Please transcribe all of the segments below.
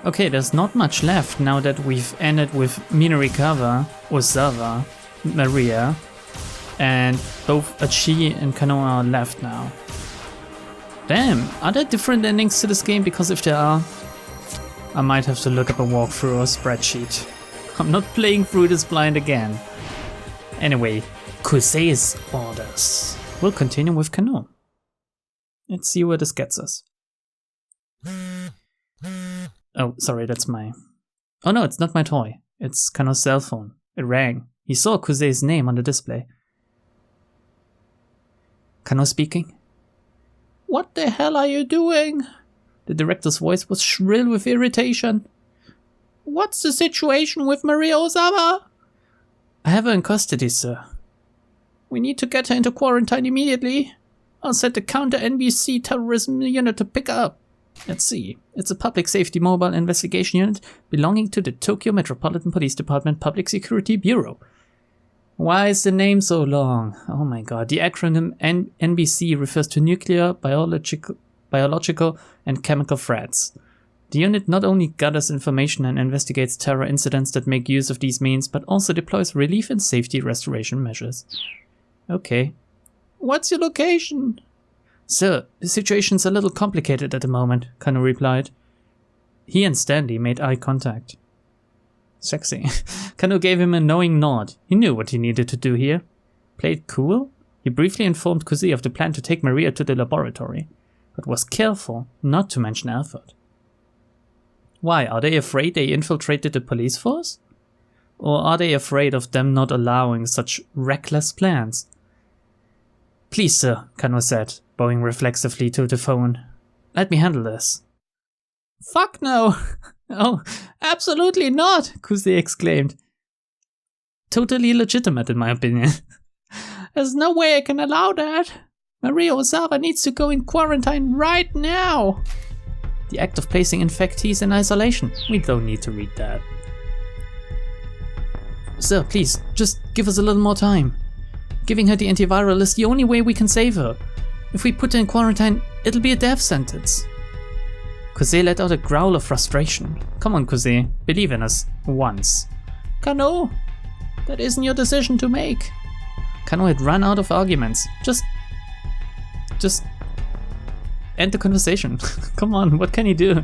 Okay, there's not much left now that we've ended with Minarikawa, Ozawa, Maria, and both Achi and Kanoa are left now. Damn, are there different endings to this game? Because if there are, I might have to look up a walkthrough or spreadsheet. I'm not playing through this blind again. Anyway, Kusei's orders. We'll continue with Kano. Let's see where this gets us. Oh, sorry, that's my... Oh no, it's not my toy. It's Kano's cell phone. It rang. He saw Kusei's name on the display. Kano speaking. What the hell are you doing? The director's voice was shrill with irritation. What's the situation with Maria Ozawa? I have her in custody, sir. We need to get her into quarantine immediately. I'll set the counter-NBC terrorism unit to pick her up. Let's see. It's a public safety mobile investigation unit belonging to the Tokyo Metropolitan Police Department Public Security Bureau. Why is the name so long? Oh my god. The acronym NBC refers to nuclear, biological and chemical threats. The unit not only gathers information and investigates terror incidents that make use of these means, but also deploys relief and safety restoration measures. Okay. What's your location? Sir, the situation's a little complicated at the moment, Kano replied. He and Stanley made eye contact. Sexy. Kano gave him a knowing nod. He knew what he needed to do here. Play it cool? He briefly informed Kusei of the plan to take Maria to the laboratory, but was careful not to mention Alphard. Why, are they afraid they infiltrated the police force? Or are they afraid of them not allowing such reckless plans? Please, sir, Kano said, bowing reflexively to the phone. Let me handle this. Fuck no! Oh, absolutely not! Kusei exclaimed. Totally legitimate in my opinion. There's no way I can allow that. Maria Ozawa needs to go in quarantine right now. The act of placing infectees in isolation. We don't need to read that. Sir, please, just give us a little more time. Giving her the antiviral is the only way we can save her. If we put her in quarantine, it'll be a death sentence. Kusei let out a growl of frustration. Come on, Kusei, believe in us. Once. Kano, that isn't your decision to make. Kano had run out of arguments. Just end the conversation. Come on, what can he do?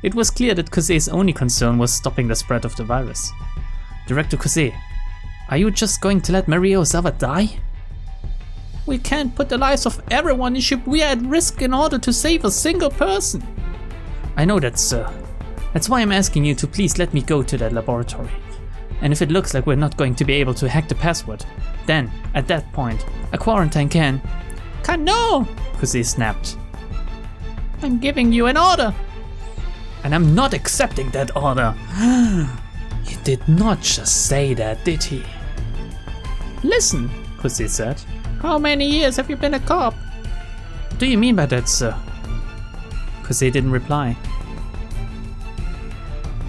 It was clear that Kusei's only concern was stopping the spread of the virus. Director Kusei, are you just going to let Maria Ozawa die? We can't put the lives of everyone in Shibuya at risk in order to save a single person. I know that, sir. That's why I'm asking you to please let me go to that laboratory. And if it looks like we're not going to be able to hack the password, then, at that point, a quarantine can... Kano! Kusei snapped. I'm giving you an order. And I'm not accepting that order. He did not just say that, did he? Listen, Kusei said. How many years have you been a cop? What do you mean by that, sir? Kusei didn't reply.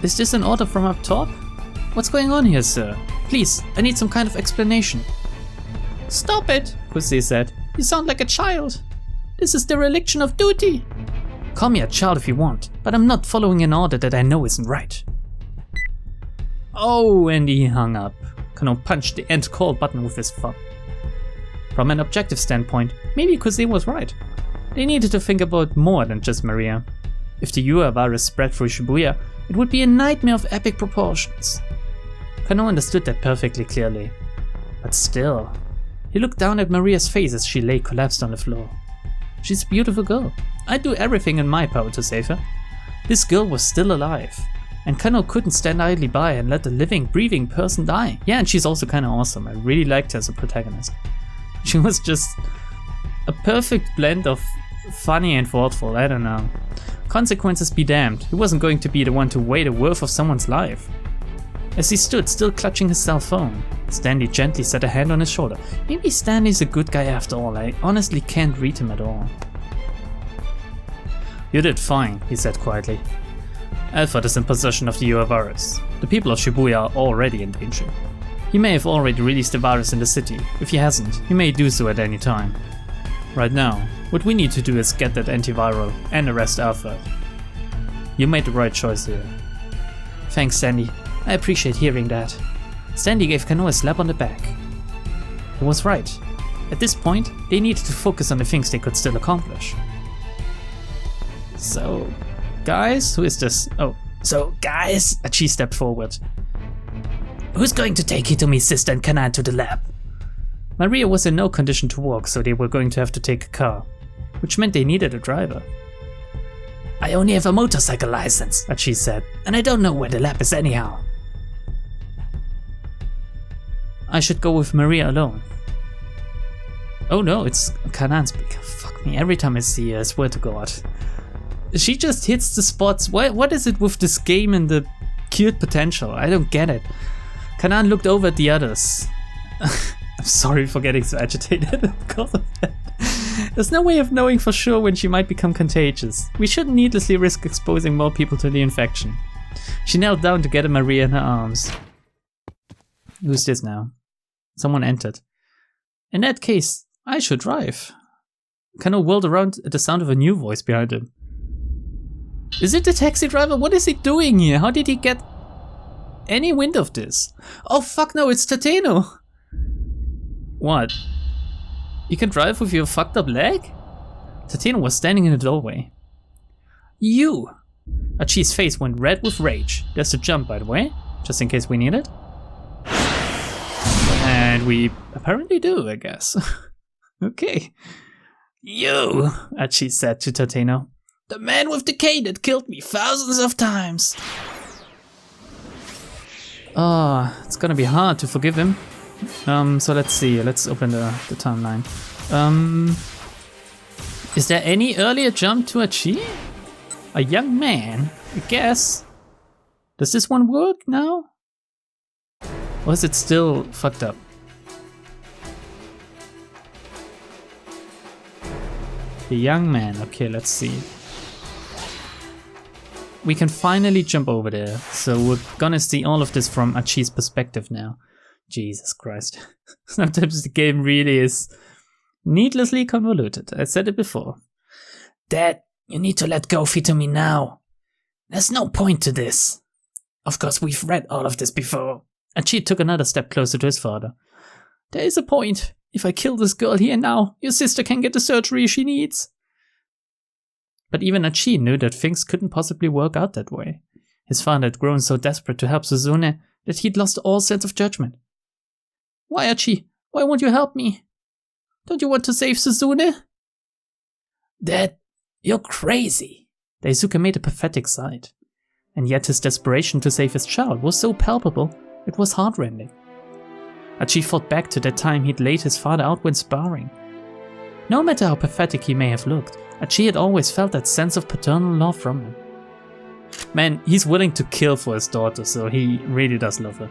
Is this an order from up top? What's going on here, sir? Please, I need some kind of explanation. Stop it, Kusei said. You sound like a child. This is dereliction of duty. Call me a child if you want, but I'm not following an order that I know isn't right. Oh, and he hung up. Kano punched the end call button with his thumb. From an objective standpoint, maybe Kusei was right. They needed to think about more than just Maria. If the Ua virus spread through Shibuya, it would be a nightmare of epic proportions. Kano understood that perfectly clearly. But still, he looked down at Maria's face as she lay collapsed on the floor. She's a beautiful girl. I'd do everything in my power to save her. This girl was still alive. And Kano couldn't stand idly by and let a living, breathing person die. Yeah, and she's also kinda awesome. I really liked her as a protagonist. She was just a perfect blend of funny and thoughtful, I don't know. Consequences be damned, he wasn't going to be the one to weigh the worth of someone's life. As he stood, still clutching his cell phone, Stanley gently set a hand on his shoulder. Maybe Stanley's a good guy after all, I honestly can't read him at all. You did fine, he said quietly. Alphard is in possession of the Ua virus. The people of Shibuya are already in danger. He may have already released the virus in the city. If he hasn't, he may do so at any time. Right now, what we need to do is get that antiviral and arrest Alphard. You made the right choice here. Thanks, Sandy. I appreciate hearing that. Sandy gave Kano a slap on the back. He was right. At this point, they needed to focus on the things they could still accomplish. So, guys, who is this? Oh, so, guys, Achi stepped forward. Who's going to take Hitomi's sister and Kanan to the lab? Maria was in no condition to walk, so they were going to have to take a car, which meant they needed a driver. I only have a motorcycle license, Achi said, and I don't know where the lab is anyhow. I should go with Maria alone. Oh no, it's Kanan speaking. Fuck me, every time I see her, I swear to God. She just hits the spots. What is it with this game and the cute potential? I don't get it. Kanan looked over at the others. I'm sorry for getting so agitated because of that. There's no way of knowing for sure when she might become contagious. We shouldn't needlessly risk exposing more people to the infection. She knelt down to get Maria in her arms. Who's this now? Someone entered. In that case, I should drive. Kano whirled around at the sound of a new voice behind him. Is it the taxi driver? What is he doing here? How did he get any wind of this? Oh fuck no, it's Tateno! What? You can drive with your fucked up leg? Tateno was standing in the doorway. You! Achi's face went red with rage. There's a jump, by the way, just in case we need it. And we apparently do, I guess. Okay. You, Achi said to Tateno. The man with the cane that killed me thousands of times. Oh, it's gonna be hard to forgive him. So let's see, let's open the timeline. Is there any earlier jump to Achi? A young man, I guess. Does this one work now? Or is it still fucked up? The young man, okay, let's see. We can finally jump over there, so we're gonna see all of this from Achi's perspective now. Jesus Christ. Sometimes the game really is needlessly convoluted. I said it before. Dad, you need to let go of Hitomi now. There's no point to this. Of course, we've read all of this before. Achi took another step closer to his father. There is a point. If I kill this girl here now, your sister can get the surgery she needs. But even Achi knew that things couldn't possibly work out that way. His father had grown so desperate to help Suzune that he'd lost all sense of judgment. Why, Achi? Why won't you help me? Don't you want to save Suzune? Dad, you're crazy. Daisuke made a pathetic sigh. And yet his desperation to save his child was so palpable, it was heartrending. Achi thought back to that time he'd laid his father out when sparring. No matter how pathetic he may have looked, Achi had always felt that sense of paternal love from him. Man, he's willing to kill for his daughter, so he really does love her.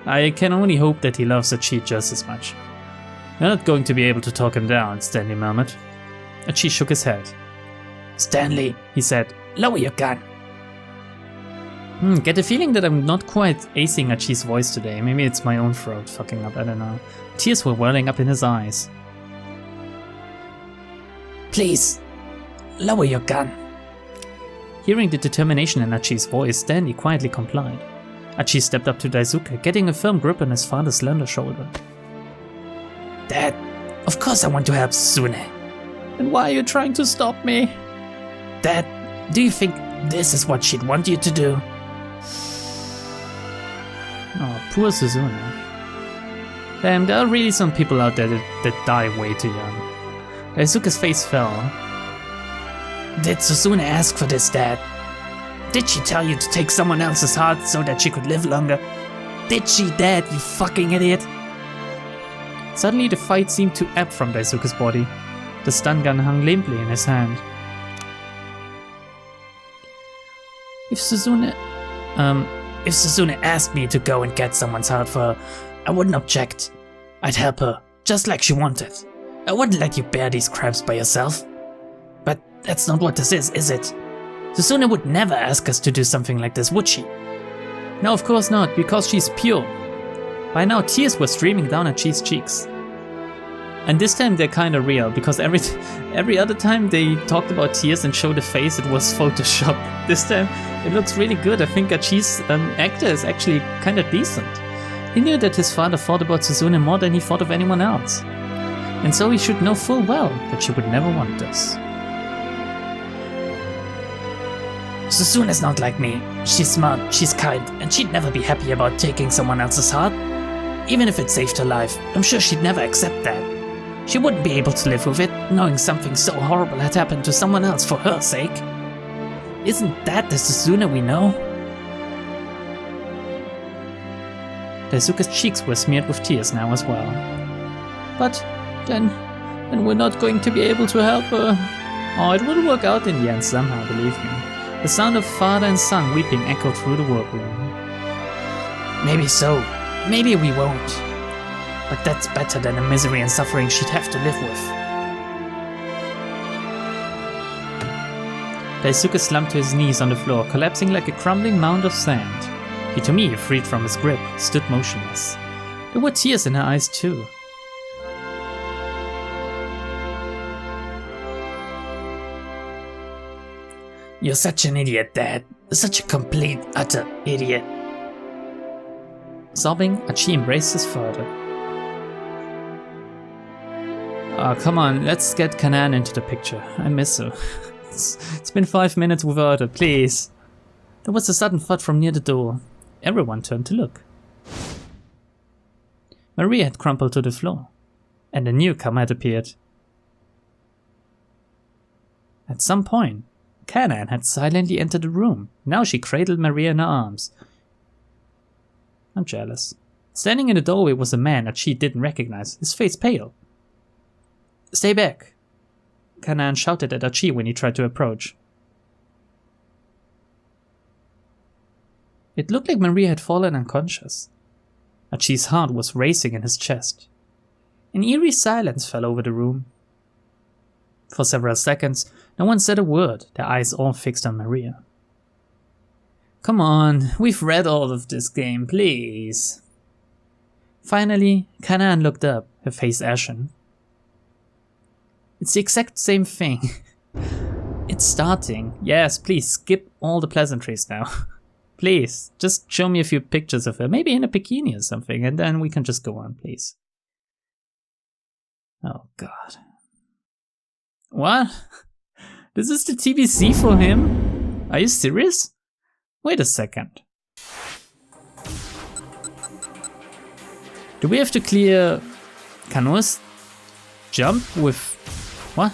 I can only hope that he loves Achi just as much. You're not going to be able to talk him down, Stanley murmured. Achi shook his head. Stanley, he said, lower your gun. Get the feeling that I'm not quite acing Achi's voice today. Maybe it's my own throat fucking up, I don't know. Tears were welling up in his eyes. Please, lower your gun. Hearing the determination in Achi's voice, Stanley quietly complied. Achi stepped up to Daisuke, getting a firm grip on his father's slender shoulder. Dad, of course I want to help Suzune. Then why are you trying to stop me? Dad, do you think this is what she'd want you to do? Oh, poor Suzune. Damn, there are really some people out there that die way too young. Daisuke's face fell. Did Suzune ask for this, Dad? Did she tell you to take someone else's heart so that she could live longer? Did she, Dad, you fucking idiot? Suddenly the fight seemed to ebb from Daisuke's body. The stun gun hung limply in his hand. If Suzune asked me to go and get someone's heart for her, I wouldn't object. I'd help her, just like she wanted. I wouldn't let you bear these crabs by yourself. But that's not what this is it? Suzune would never ask us to do something like this, would she? No, of course not, because she's pure. By now tears were streaming down Achi's cheeks. And this time they're kinda real, because every other time they talked about tears and showed a face, it was Photoshop. This time it looks really good. I think Achi's actor is actually kinda decent. He knew that his father thought about Suzune more than he thought of anyone else. And so he should know full well that she would never want this. Suzune's not like me. She's smart, she's kind, and she'd never be happy about taking someone else's heart. Even if it saved her life, I'm sure she'd never accept that. She wouldn't be able to live with it, knowing something so horrible had happened to someone else for her sake. Isn't that the Suzune we know? Daisuke's cheeks were smeared with tears now as well. But then we're not going to be able to help her. Oh, it will work out in the end somehow, believe me. The sound of father and son weeping echoed through the workroom. Maybe so. Maybe we won't. But that's better than the misery and suffering she'd have to live with. Daisuke slumped to his knees on the floor, collapsing like a crumbling mound of sand. Hitomi, freed from his grip, stood motionless. There were tears in her eyes too. You're such an idiot, Dad. Such a complete, utter idiot. Sobbing, Achi embraced his father. Oh, come on, let's get Kanan into the picture. I miss her. It's been 5 minutes without her, please. There was a sudden thud from near the door. Everyone turned to look. Maria had crumpled to the floor, and a newcomer had appeared. At some point, Kanan had silently entered the room. Now she cradled Maria in her arms. I'm jealous. Standing in the doorway was a man that she didn't recognize, his face pale. Stay back! Kanan shouted at Achi when he tried to approach. It looked like Maria had fallen unconscious. Achi's heart was racing in his chest. An eerie silence fell over the room. For several seconds, no one said a word, their eyes all fixed on Maria. Come on, we've read all of this game, please. Finally, Kanan looked up, her face ashen. It's the exact same thing. It's starting. Yes, please, skip all the pleasantries now. Please, just show me a few pictures of her, maybe in a bikini or something, and then we can just go on, please. Oh god. What? This is the TBC for him? Are you serious? Wait a second. Do we have to clear Kano's jump with... what?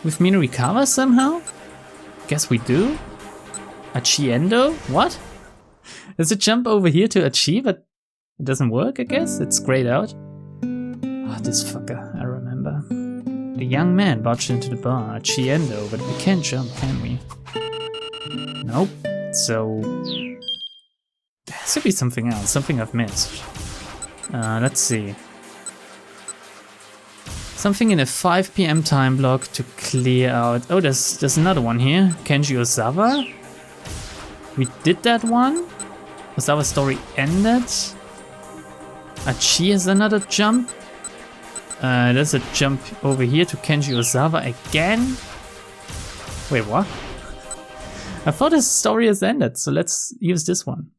With Minurikawa somehow? Guess we do? Achiendo? What? There's a jump over here to Achi, but it doesn't work, I guess? It's grayed out. Oh, this fucker, I remember. The young man barged into the bar, Achiendo, but we can't jump, can we? Nope. So... there has to be something else, something I've missed. Let's see. Something in a 5 PM time block to clear out... oh, there's another one here. Kenji Ozawa? We did that one? Ozawa's story ended? Achi has another jump? There's a jump over here to Kenji Ozawa again? Wait, what? I thought his story has ended, so let's use this one.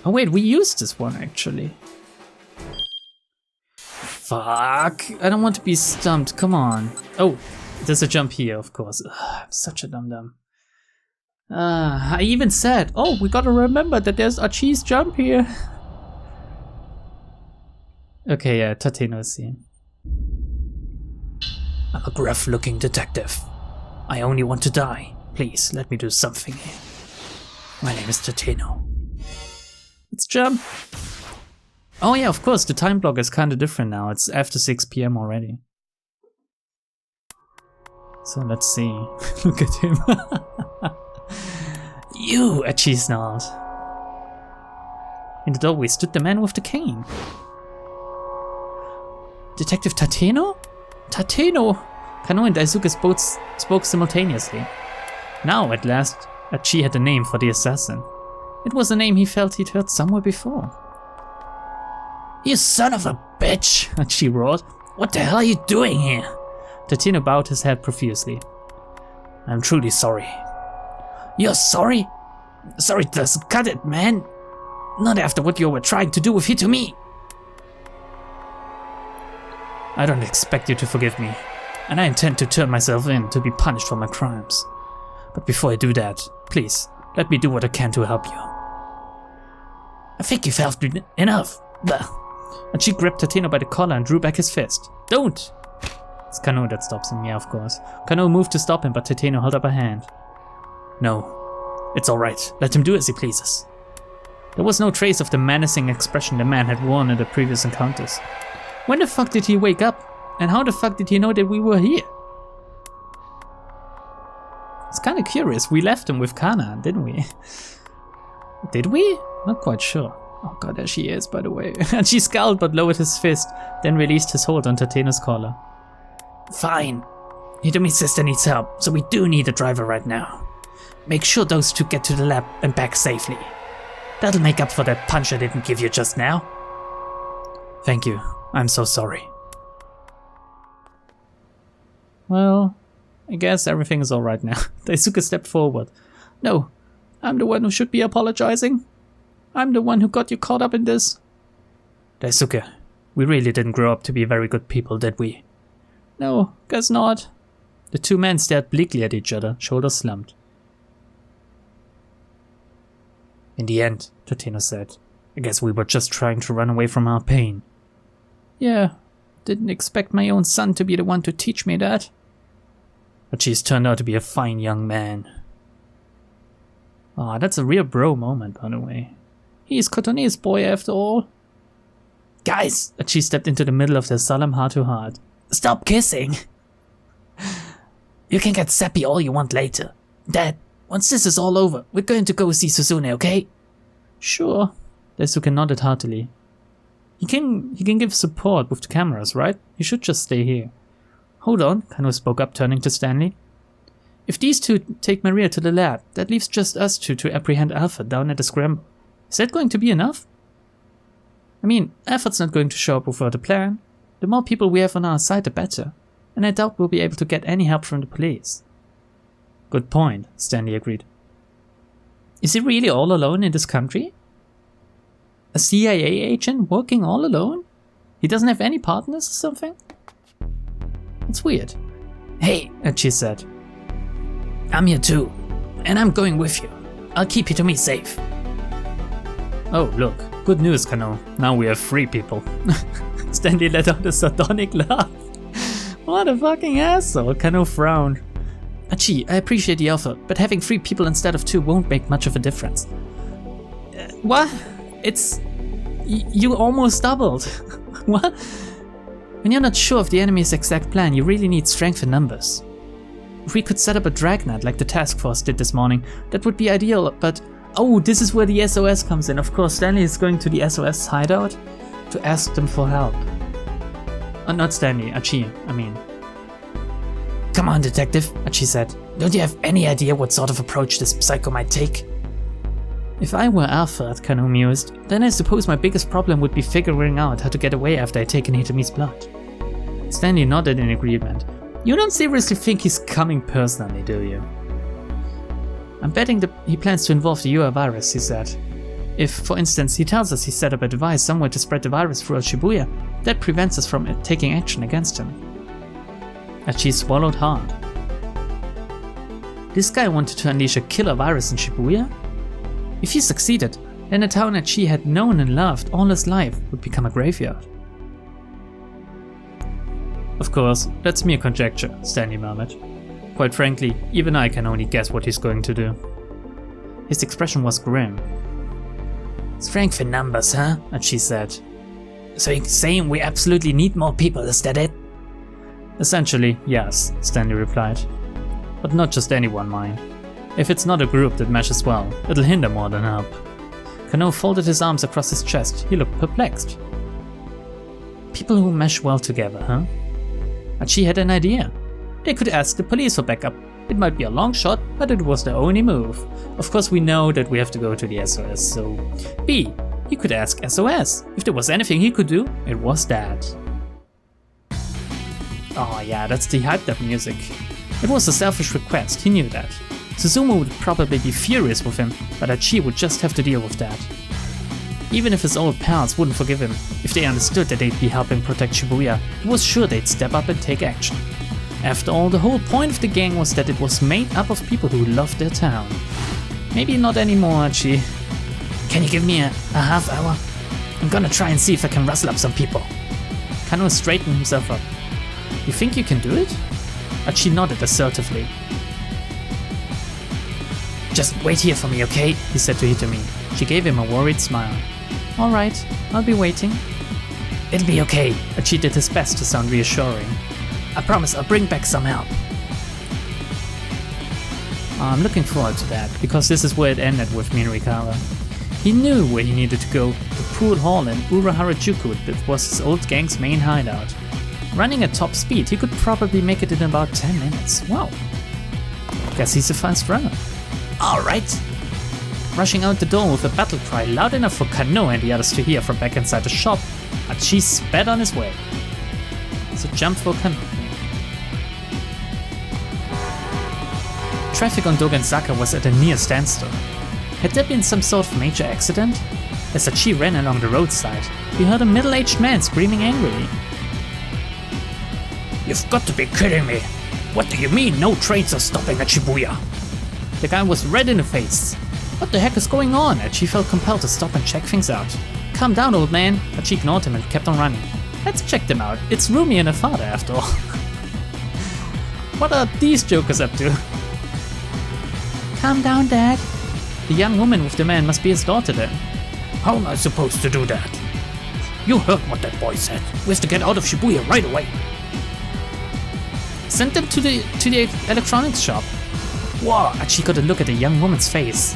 Oh wait, we used this one actually. Fuck, I don't want to be stumped, come on. Oh, there's a jump here, of course. Ugh, I'm such a dum-dum. I even said, oh, we gotta remember that there's Achi's jump here. Okay, yeah, Tateno's here. I'm a gruff-looking detective. I only want to die. Please, let me do something here. My name is Tateno. Let's jump. Oh yeah, of course, the time block is kinda different now. It's after 6 PM already. So let's see. Look at him. You, Achi snarled. In the doorway stood the man with the cane. Detective Tateno? Tateno! Kano and Daisuke spoke simultaneously. Now, at last, Achi had a name for the assassin. It was a name he felt he'd heard somewhere before. You son of a bitch! She roared. What the hell are you doing here? Tatino bowed his head profusely. I'm truly sorry. You're sorry? Sorry doesn't cut it, man. Not after what you were trying to do with Hitomi. I don't expect you to forgive me, and I intend to turn myself in to be punished for my crimes. But before I do that, please, let me do what I can to help you. I think you've helped me enough. And she grabbed Tatino by the collar and drew back his fist. Don't! It's Kano that stops him, yeah, of course. Kano moved to stop him, but Tatino held up a hand. No, it's alright. Let him do as he pleases. There was no trace of the menacing expression the man had worn in the previous encounters. When the fuck did he wake up? And how the fuck did he know that we were here? It's kinda curious. We left him with Kana, didn't we? Did we? Not quite sure. Oh god, there she is, by the way. And she scowled but lowered his fist, then released his hold on Tatino's collar. Fine. Hitomi's sister needs help, so we do need a driver right now. Make sure those two get to the lab and back safely. That'll make up for that punch I didn't give you just now. Thank you. I'm so sorry. Well, I guess everything is alright now. Daisuke stepped forward. No, I'm the one who should be apologizing. I'm the one who got you caught up in this. Daisuke, we really didn't grow up to be very good people, did we? No, guess not. The two men stared bleakly at each other, shoulders slumped. In the end, Tatino said, I guess we were just trying to run away from our pain. Yeah, didn't expect my own son to be the one to teach me that. But she's turned out to be a fine young man. Ah, that's a real bro moment, by the way. He's Kotone's boy after all. Guys! She stepped into the middle of their solemn heart-to-heart. Stop kissing! You can get sappy all you want later. Dad, once this is all over, we're going to go see Suzune, okay? Sure. Daisuke nodded heartily. He can give support with the cameras, right? He should just stay here. Hold on, Kano spoke up, turning to Stanley. If these two take Maria to the lab, that leaves just us two to apprehend Alphard down at the Scramble. Is that going to be enough? I mean, Alphard's not going to show up without a plan. The more people we have on our side, the better. And I doubt we'll be able to get any help from the police. Good point, Stanley agreed. Is he really all alone in this country? A CIA agent working all alone? He doesn't have any partners or something? It's weird. Hey, she said. I'm here too, and I'm going with you. I'll keep Hitomi safe. Oh, look. Good news, Kano. Now we have 3 people. Stanley let out a sardonic laugh. What a fucking asshole, Kano frowned. Achi, I appreciate the offer, but having 3 people instead of 2 won't make much of a difference. What? It's... You almost doubled. What? When you're not sure of the enemy's exact plan, you really need strength in numbers. If we could set up a dragnet like the task force did this morning, that would be ideal, but... Oh, this is where the SOS comes in. Of course, Stanley is going to the SOS hideout to ask them for help. Not Stanley, Achi, I mean. Come on, detective, Achi said. Don't you have any idea what sort of approach this psycho might take? If I were Alphard, Kano mused, then I suppose my biggest problem would be figuring out how to get away after I taken Hitomi's blood. Stanley nodded in agreement. You don't seriously think he's coming personally, do you? I'm betting he plans to involve the UR virus, he said. If, for instance, he tells us he set up a device somewhere to spread the virus throughout Shibuya, that prevents us from taking action against him. Achi swallowed hard. This guy wanted to unleash a killer virus in Shibuya? If he succeeded, then the town Achi had known and loved all his life would become a graveyard. Of course, that's mere conjecture, Stanley murmured. Quite frankly, even I can only guess what he's going to do. His expression was grim. Strength in numbers, huh? Achi said. So you're saying we absolutely need more people, is that it? Essentially, yes, Stanley replied. But not just anyone, mind. If it's not a group that meshes well, it'll hinder more than help. Kano folded his arms across his chest. He looked perplexed. People who mesh well together, huh? Achi had an idea. They could ask the police for backup. It might be a long shot, but it was the only move. Of course, we know that we have to go to the SOS, so... B. He could ask SOS. If there was anything he could do, it was that. Oh yeah, that's the hyped up music. It was a selfish request, he knew that. Suzumu would probably be furious with him, but Achi would just have to deal with that. Even if his old pals wouldn't forgive him, if they understood that they'd be helping protect Shibuya, he was sure they'd step up and take action. After all, the whole point of the gang was that it was made up of people who loved their town. Maybe not anymore, Achi. Can you give me a half hour? I'm gonna try and see if I can rustle up some people. Kano straightened himself up. You think you can do it? Achi nodded assertively. Just wait here for me, okay? He said to Hitomi. She gave him a worried smile. Alright, I'll be waiting. It'll be okay. Achi did his best to sound reassuring. I promise I'll bring back some help. I'm looking forward to that, because this is where it ended with Minurikawa. He knew where he needed to go, the pool hall in Uraharajuku that was his old gang's main hideout. Running at top speed, he could probably make it in about 10 minutes. Wow. Guess he's a fast runner. Alright. Rushing out the door with a battle cry loud enough for Kano and the others to hear from back inside the shop, Achi sped on his way. It's a jump for Kano. Traffic on Dogenzaka was at a near standstill. Had there been some sort of major accident? As Achi ran along the roadside, he heard a middle-aged man screaming angrily. You've got to be kidding me! What do you mean no trains are stopping at Shibuya? The guy was red in the face. What the heck is going on? Achi felt compelled to stop and check things out. Calm down, old man. Achi ignored him and kept on running. Let's check them out. It's Rumi and her father after all. What are these jokers up to? Calm down, Dad. The young woman with the man must be his daughter then. How am I supposed to do that? You heard what that boy said. We have to get out of Shibuya right away. Send them to the electronics shop. Wow, Achi got a look at the young woman's face.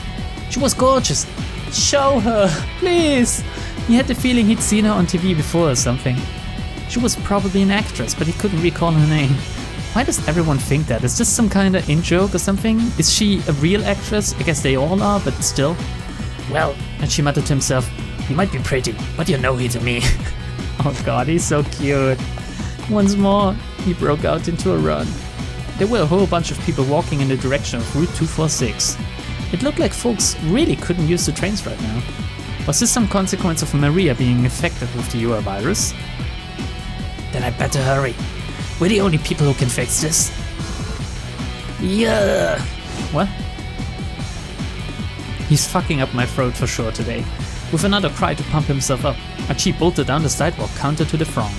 She was gorgeous. Show her, please. He had the feeling he'd seen her on TV before or something. She was probably an actress, but he couldn't recall her name. Why does everyone think that? Is this some kind of in-joke or something? Is she a real actress? I guess they all are, but still. Well, Achi muttered to himself, you might be pretty, but you're no to me. Oh god, he's so cute. Once more, he broke out into a run. There were a whole bunch of people walking in the direction of Route 246. It looked like folks really couldn't use the trains right now. Was this some consequence of Maria being infected with the UR virus? Then I better hurry. We're the only people who can fix this. Yeah. What? He's fucking up my throat for sure today. With another cry to pump himself up, Achi bolted down the sidewalk counter to the throng.